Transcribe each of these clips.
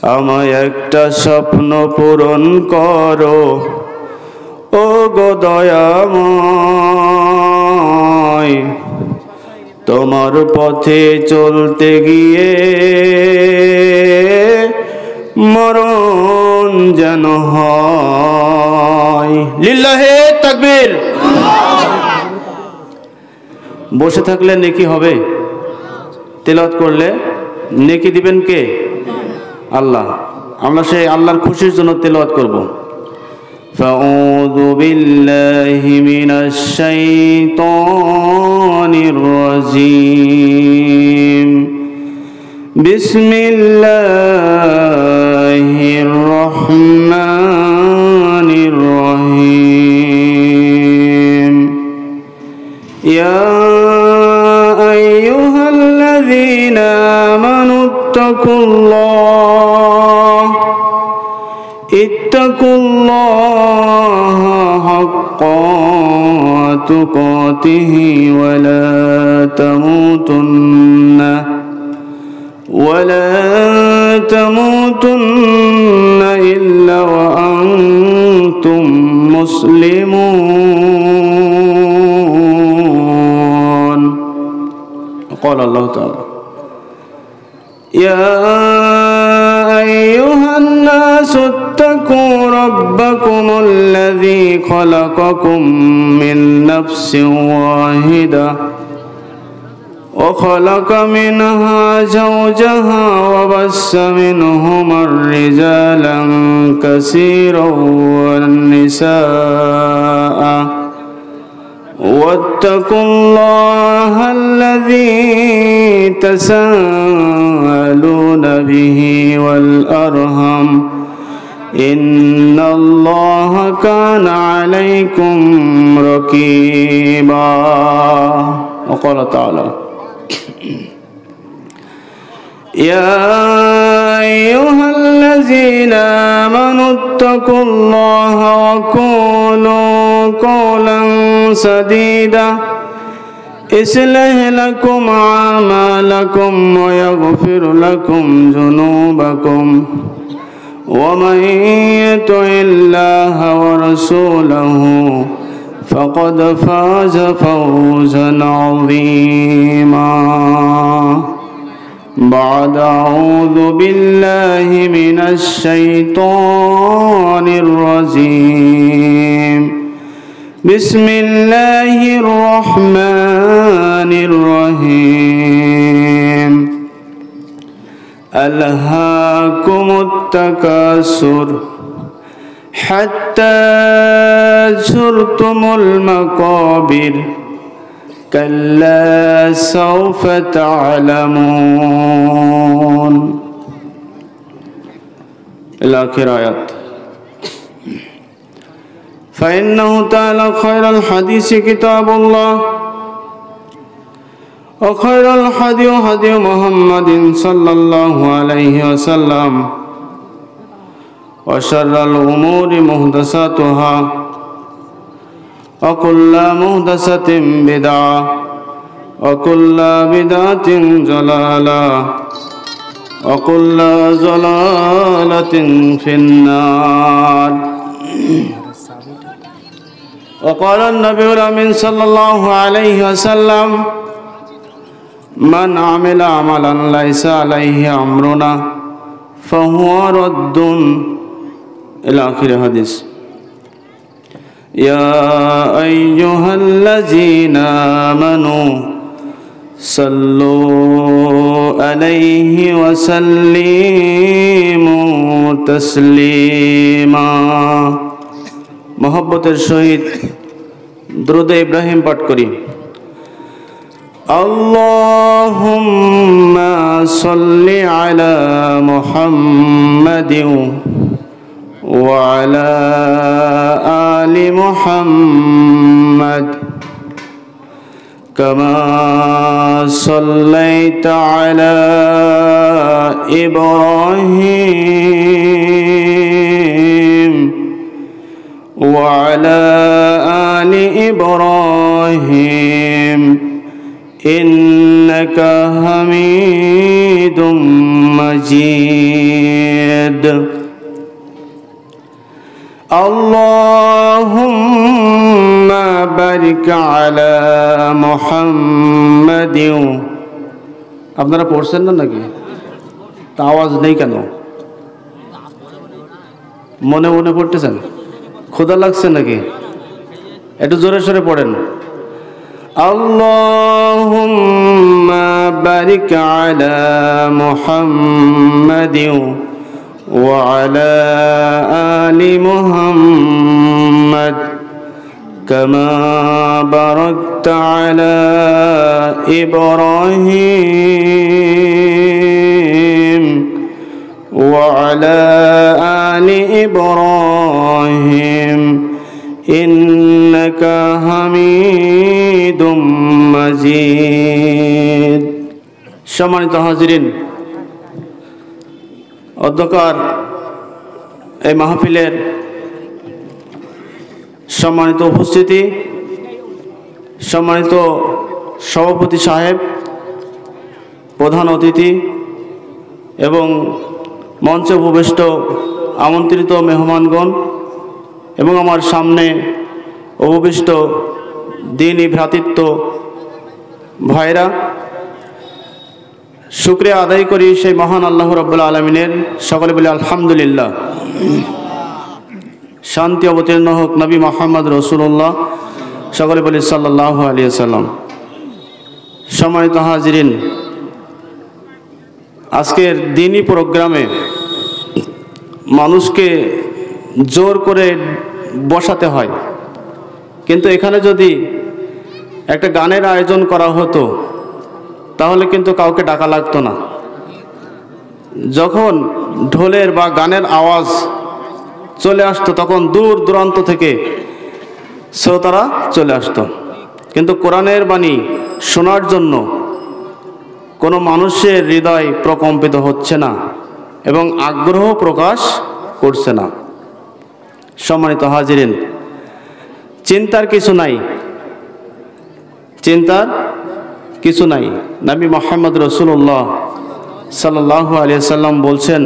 আমায় একটা স্বপ্ন পূরণ করো ও গো দয়াময়, তোমার পথে চলতে গিয়ে মরণ যেন হয়। লিল্লাহে তাকবীর। বসে থাকলে নেকি হবে, তেলাওয়াত করলে নেকি দিবেন কে? আল্লাহ। আমরা সেই আল্লাহর খুশির জন্য তেলাওয়াত করব। ফাউযু বিল্লাহি মিনাশ শাইতানির রাজীম। বিসমিল্লাহির রহমানির রহিম। ইয়া আইয়ুহাল্লাযীনা আমানু ইত্তাকুল্লাহ হাক্কা তুকাতিহি ওয়া লা তামুতুন্না ইল্লা ওয়া আনতুম মুসলিমুন। قال الله تعالى يا أيها الناس اتقوا ربكم الذي خلقكم من نفس واحدة وخلق منها زوجها وبث منهما رجالا كثيرا والنساء واتقوا الله الذي تساءلون به والأرحم إن الله كان عليكم رقيبا. وقال تعالى يا أيها الذين آمنوا اتقوا الله وقولوا قولا سديدا يصلح لكم أعمالكم ويغفر لكم ذنوبكم ومن يطع الله ورسوله فقد فاز فوزا عظيما. بعد أعوذ بالله من الشيطان الرجيم. بسم الله الرحمن الرحيم. ألهاكم التكاثر حتى زرتم المقابر كلا سوف تعلمون. الآخر آيات. فإنه تعالى خير الحديث كتاب الله وخير الهدي هدي محمد صلى الله عليه وسلم وشر الأمور محدثاتها وكل محدثة بدعة وكل بدعة ضلالة وكل ضلالة في النار. وقال النبي الأمين صلى الله عليه وسلم من عمل عملا ليس عليه أمرنا فهو رد. إلى آخر الحديث. يا أيها الذين آمنوا صلوا عليه وسلموا تسليما. محبতের সহিত দুরূদ ইব্রাহিম পাঠ করি। আল্লাহুম্মা সাল্লি আলা মুহাম্মাদিন ওয়া আলা আলি মুহাম্মাদ কামা সাল্লাইতা আলা ইব্রাহিম ওয়া আলা আলি ইব্রাহিম إنك حميد مجيد اللهم بارك على محمد আপনারা পড়ছেন না নাকি তা আওয়াজ নেই কেন মনে মনে পড়তেছেন ক্ষুধা লাগছে নাকি একটু জোরে সোরে পড়েন আল্লাহুম্মা বারিক আলা মুহাম্মাদিন ওয়া আলা আলি মুহাম্মাদ কামা বারাকতা আলা ইব্রাহিম ওয়া আলা আলি ইব্রাহিম ইন্নাকা হামিদুম মাজিদ। সম্মানিত হাজিরিন, অধ্যকার এই মাহফিলের সম্মানিত উপস্থিতি, সম্মানিত সভাপতি সাহেব, প্রধান অতিথি এবং মঞ্চে উপবিষ্ট আমন্ত্রিত মেহমানগণ এবং আমার সামনে উপবিষ্ট দ্বীনি ভ্রাতৃত্ব ভাইরা, শুকরিয়া আদায় করি সেই মহান আল্লাহ রাব্বুল আলামিনের। সকলে বলি আলহামদুলিল্লাহ। শান্তি অবতীর্ণ হোক নবী মুহাম্মদ রাসূলুল্লাহ, সকলে বলি সাল্লাল্লাহু আলাইহি ওয়াসাল্লাম। সম্মানিত হাজিরিন, আজকের দ্বীনি প্রোগ্রামে মানুষকে জোর করে বসাতে হয়, কিন্তু এখানে যদি একটা গানের আয়োজন করা হতো তাহলে কিন্তু কাউকে ডাকা লাগতো না। যখন ঢোলের বা গানের আওয়াজ চলে আসতো তখন দূর দূরান্ত থেকে শ্রোতারা চলে আসতো, কিন্তু কোরআনের বাণী শোনার জন্য কোনো মানুষের হৃদয় প্রকম্পিত হচ্ছে না এবং আগ্রহ প্রকাশ করছে না। সম্মানিত হাজিরিন, চিন্তার কিছু নাই, চিন্তার কিছু নাই। নবী মুহাম্মদ রাসূলুল্লাহ সাল্লাল্লাহু আলাইহি সাল্লাম বলছেন,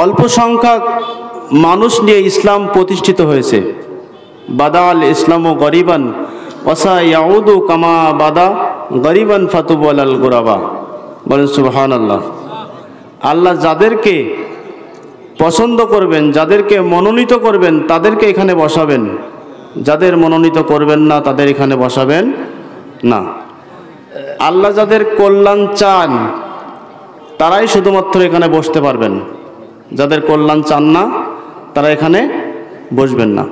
অল্প সংখ্যক মানুষ নিয়ে ইসলাম প্রতিষ্ঠিত হয়েছে। বাদাল ইসলামু গরিবান ওয়াসা ইয়াউদু কামা বাদা গরিবান ফাতুবু আলাল গুরাবা। বলেন সুবহানাল্লাহ। আল্লাহ যাদেরকে পছন্দ করবেন, যাদেরকে মনোনীত করবেন তাদেরকে এখানে বসাবেন, যাদের মনোনীত করবেন না তাদের এখানে বসাবেন না। আল্লাহ যাদের কল্যাণ চান তারাই শুধুমাত্র এখানে বসতে পারবেন, যাদের কল্যাণ চান না তারা এখানে বসবেন না।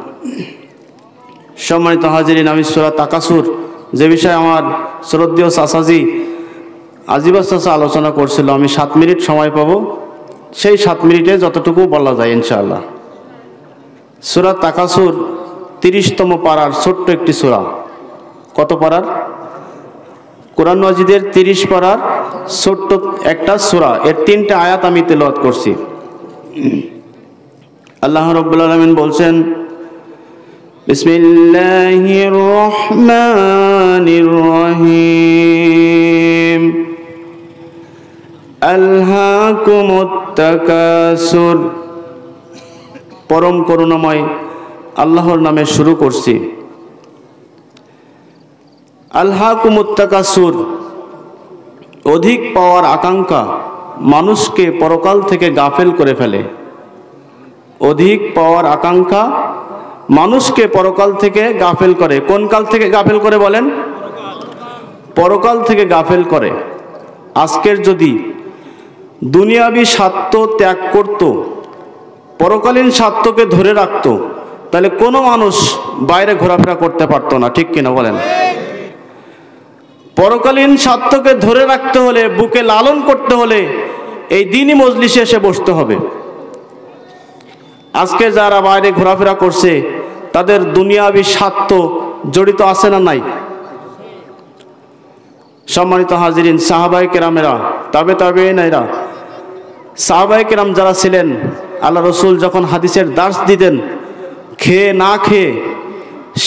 সম্মানিত হাজিরিন, আমি সূরা তাকাসুর যে বিষয়ে আমার শ্রদ্ধেয় চাচাজি আজিবাস চাচা আলোচনা করছিল, আমি 7 মিনিট সময় পাবো, সেই 7 মিনিটে যতটুকু বলা যায় ইনশাআল্লাহ। সূরা তাকাসুর 30তম পারার ছোট্ট একটি সূরা। কত পারার? কোরআন মাজিদের 30 পারার ছোট্ট একটা সূরা, এর 3টা আয়াত আমি তেলাওয়াত করছি। আল্লাহ রাব্বুল আলামিন বলছেন, বিসমিল্লাহির রহমানির রহিম আলহাকুমুত তাকাসুর। পরম করুণাময় আল্লাহর নামে শুরু করছি। আলহাকুমুত তাকাসুর, অধিক পাওয়ার আকাঙ্ক্ষা মানুষকে পরকাল থেকে গাফেল করে ফেলে। অধিক পাওয়ার আকাঙ্ক্ষা মানুষকে পরকাল থেকে গাফেল করে। কোন কাল থেকে গাফেল করে বলেন? পরকাল থেকে গাফেল করে। আজকের যদি দুনিয়াবি স্বার্থ ত্যাগ করত, পরকালীন স্বার্থকে ধরে রাখত, তাহলে কোনো মানুষ বাইরে ঘোরাফেরা করতে পারতো না। ঠিক কিনা বলেন? পরকালীন স্বার্থকে ধরে রাখতে হলে, বুকে লালন করতে হলে এই দ্বীনি মজলিসে এসে বসতে হবে। আজকে যারা বাইরে ঘোরাফেরা করছে তাদের দুনিয়াবি স্বার্থ জড়িত আছে না নাই? সম্মানিত হাজিরিন, সাহাবায়ে কেরামেরা, তাবেঈনেরা, সাহাবায়ে কেরাম যারা ছিলেন, আল্লাহ রসুল যখন হাদিসের দার্স দিতেন, খেয়ে না খেয়ে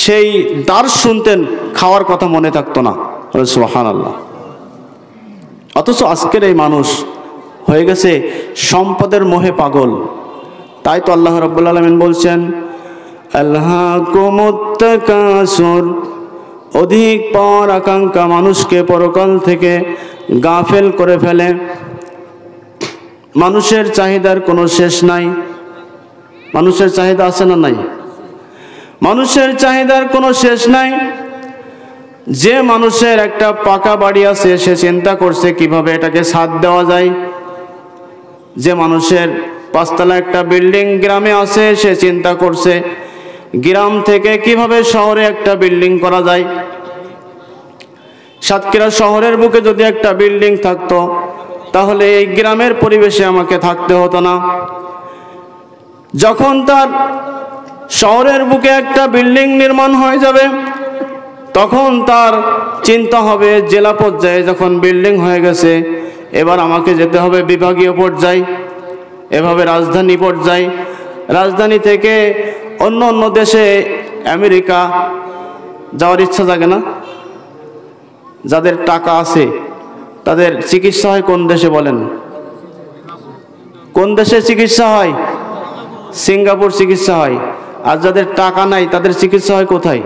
সেই দার্স শুনতেন, খাওয়ার কথা মনে থাকতো না। সুবহানাল্লাহ। অথচ আজকের এই মানুষ হয়ে গেছে সম্পদের মোহে পাগল। তাই তো আল্লাহ রাব্বুল আলামিন বলছেন, আলহাকুমুত তাকাসুর, অধিক পাওয়ার আকাঙ্ক্ষা মানুষকে পরকাল থেকে গাফেল করে ফেলে। মানুষের চাহিদার কোনো শেষ নাই। মানুষের চাহিদা আছে না নাই? মানুষের চাহিদার কোনো শেষ নাই। যে মানুষের একটা পাকা বাড়ি আছে সে চিন্তা করছে কিভাবে এটাকে ছাদ দেওয়া যায়। যে মানুষের পাঁচতলা একটা বিল্ডিং গ্রামে আছে সে চিন্তা করছে গ্রাম থেকে কিভাবে শহরে একটা বিল্ডিং করা যায়। সাতক্ষীরা শহরের বুকে যদি একটা বিল্ডিং থাকতো তাহলে এই গ্রামের পরিবেশে আমাকে থাকতে হতো না। যখন তার শহরের বুকে একটা বিল্ডিং নির্মাণ হয়ে যাবে তখন তার চিন্তা হবে জেলা পর্যায়ে যখন বিল্ডিং হয়ে গেছে এবার আমাকে যেতে হবে বিভাগীয় পর্যায়ে, এভাবে রাজধানী পর্যায়ে, রাজধানী থেকে অন্য অন্য দেশে আমেরিকা যাওয়ার ইচ্ছা জাগে না? যাদের টাকা আছে তাদের চিকিৎসা হয় কোন দেশে বলেন? কোন দেশে চিকিৎসা হয়? সিঙ্গাপুর চিকিৎসা হয়। আর যাদের টাকা নাই তাদের চিকিৎসা হয় কোথায়?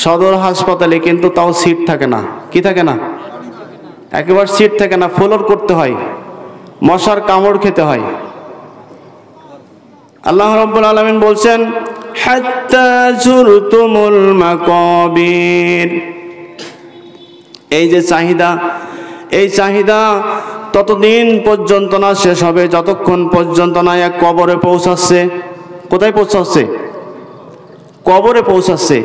সদর হাসপাতালে, কিন্তু তাও সিট থাকে না। কি থাকে না? একেবারে সিট থাকে না, ফ্লোর করতে হয়, মশার কামড় খেতে হয়। আল্লাহ রাব্বুল আলামিন বলছেন, হাত্তা যুরতুমুল মাকাবির। এই যে চাহিদা, এই চাহিদা ততদিন পর্যন্ত না শেষ হবে যতক্ষণ পর্যন্ত না এক কবরে পৌঁছাচ্ছে। কোথায় পৌঁছাচ্ছে? কবরে পৌঁছাচ্ছে।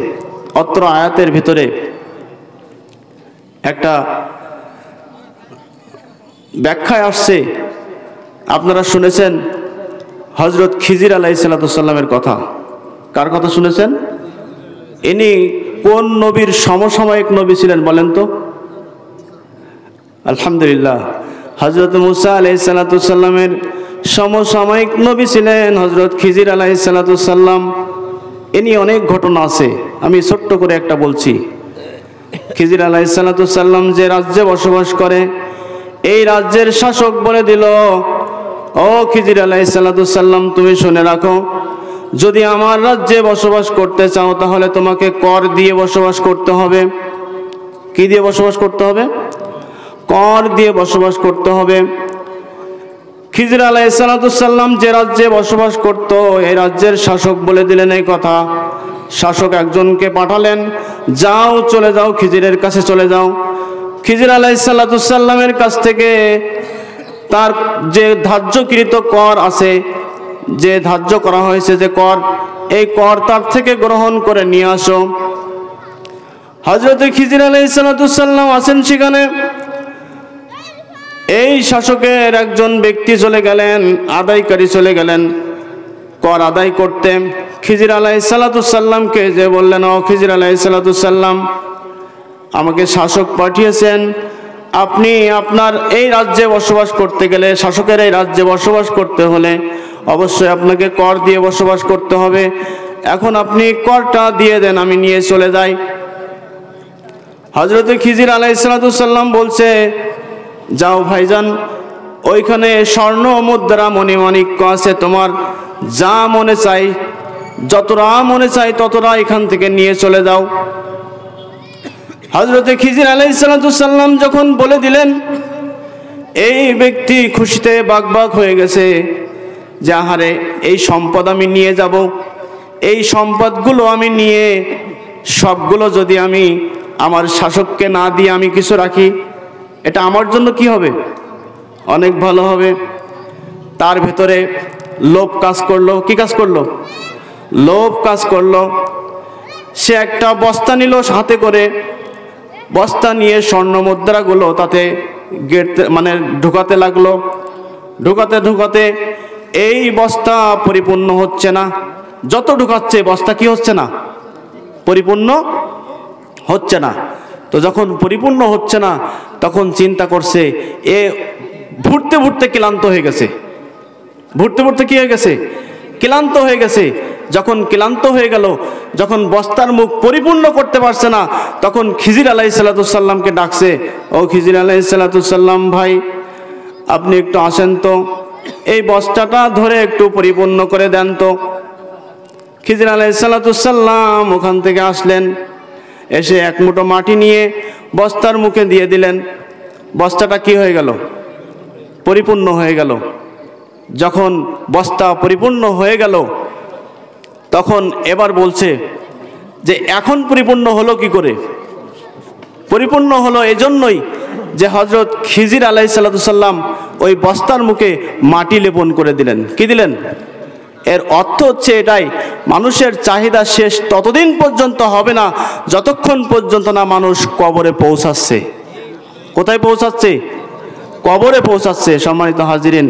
অত্র আয়াতের ভিতরে একটা ব্যাখ্যায় আসছে, আপনারা শুনেছেন হযরত খিজির আলাইহিস সালামের কথা। কার কথা শুনেছেন? ইনি কোন নবীর সমসাময়িক নবী ছিলেন বলেন তো? আলহামদুলিল্লাহ, হযরত মুসা আলাইহিস সালামের সমসাময়িক নবী ছিলেন হযরত খিজির আলাইহিস সালাম। ইনি অনেক ঘটনা আছে, আমি ছোট্ট করে একটা বলছি। খিজির আলাইহিস সালাম যে রাজ্যে বসবাস করে এই রাজ্যের শাসক বলে দিল, ও খিজির আলাইহিস সালাম তুমি শুনে রাখো, যদি আমার রাজ্যে বসবাস করতে চাও তাহলে তোমাকে কর দিয়ে বসবাস করতে হবে। কি দিয়ে বসবাস করতে হবে? কর দিয়ে বসবাস করতে হবে। খিজির আলাইহিস সালাম যে রাজ্যে বসবাস করত এই রাজ্যের শাসক বলে দিলেন এই কথা। শাসক একজনকে পাঠালেন, যাও চলে যাও খিজিরের কাছে চলে যাও। খিজির আলাইহিস সালামের কাছ থেকে তার যে ধার্যকৃত কর আছে, যে ধার্য করা হয়েছে যে কর, এই কর তার থেকে গ্রহণ করে নিয়ে আসো। হযরত খিজির আলাইহিস সালাম আছেন সেখানে। এই শাসকের একজন ব্যক্তি চলে গেলেন, আদায়কারী চলে গেলেন কর আদায় করতে। খিজির আলাইহিস সালামকে যে বললেন, ও খিজির আলাইহিস সালাম, আমাকে শাসক পাঠিয়েছেন, আপনি আপনার এই রাজ্যে বসবাস করতে গেলে, শাসকের এই রাজ্যে বসবাস করতে হলে অবশ্যই আপনাকে কর দিয়ে বসবাস করতে হবে। এখন আপনি করটা দিয়ে দেন, আমি নিয়ে চলে যাই। হযরত খিজির আলাইহিস সালাম বলছে, যাও ভাইজান, ওইখানে স্বর্ণ মুদ্রা মণিমাণিক্য আছে, তোমার যা মনে চাই, যতটা মনে চাই ততটা এখান থেকে নিয়ে চলে যাও। হযরত খিজির আলাইহিস সালাম যখন বলে দিলেন, এই ব্যক্তি খুশিতে বাকবাক হয়ে গেছে যে আহারে, এই সম্পদ আমি নিয়ে যাব, এই সম্পদগুলো আমি নিয়ে সবগুলো যদি আমি আমার শাসককে না দিয়ে আমি কিছু রাখি, এটা আমার জন্য কি হবে? অনেক ভালো হবে। তার ভেতরে লোভ কাজ করলো। কি কাজ করলো? লোভ কাজ করলো। সে একটা বস্তা নিল হাতে করে, বস্তা নিয়ে স্বর্ণ মুদ্রাগুলো তাতে ঢুকাতে লাগলো। ঢুকাতে ঢুকাতে এই বস্তা পরিপূর্ণ হচ্ছে না। যত ঢুকাচ্ছে বস্তা কি হচ্ছে না? পরিপূর্ণ হচ্ছে না। তো যখন পরিপূর্ণ হচ্ছে না তখন চিন্তা করছে, এ ভুরতে ভুরতে ক্লান্ত হয়ে গেছে। ভুরতে ভুরতে কি হয়ে গেছে? ক্লান্ত হয়ে গেছে। যখন ক্লান্ত হয়ে গেল, যখন বস্তার মুখ পরিপূর্ণ করতে পারছে না, তখন খিজির আলাইহিসসালাতুসাল্লামকে ডাকছে, ও খিজির আলাইহিসসালাতুসাল্লাম ভাই, আপনি একটু আসেন তো, এই বস্তাটা ধরে একটু পরিপূর্ণ করে দেন তো। খিজির আলাইহিসসালাতুসাল্লাম ওখান থেকে আসলেন, এসে এক মুঠো মাটি নিয়ে বস্তার মুখে দিয়ে দিলেন। বস্তাটা কি হয়ে গেল? পরিপূর্ণ হয়ে গেল। যখন বস্তা পরিপূর্ণ হয়ে গেল, তখন এবার বলছে যে এখন পরিপূর্ণ হলো কি করে? পরিপূর্ণ হলো এজন্যই যে হযরত খিজির আলাইহিসসালাম ওই বস্তার মুখে মাটি লেপন করে দিলেন। কি দিলেন? এর অর্থ হচ্ছে এটাই, মানুষের চাহিদা শেষ ততদিন পর্যন্ত হবে না যতক্ষণ পর্যন্ত না মানুষ কবরে পৌঁছাচ্ছে। কোথায় পৌঁছাচ্ছে? কবরে পৌঁছাচ্ছে। সম্মানিত হাজিরিন,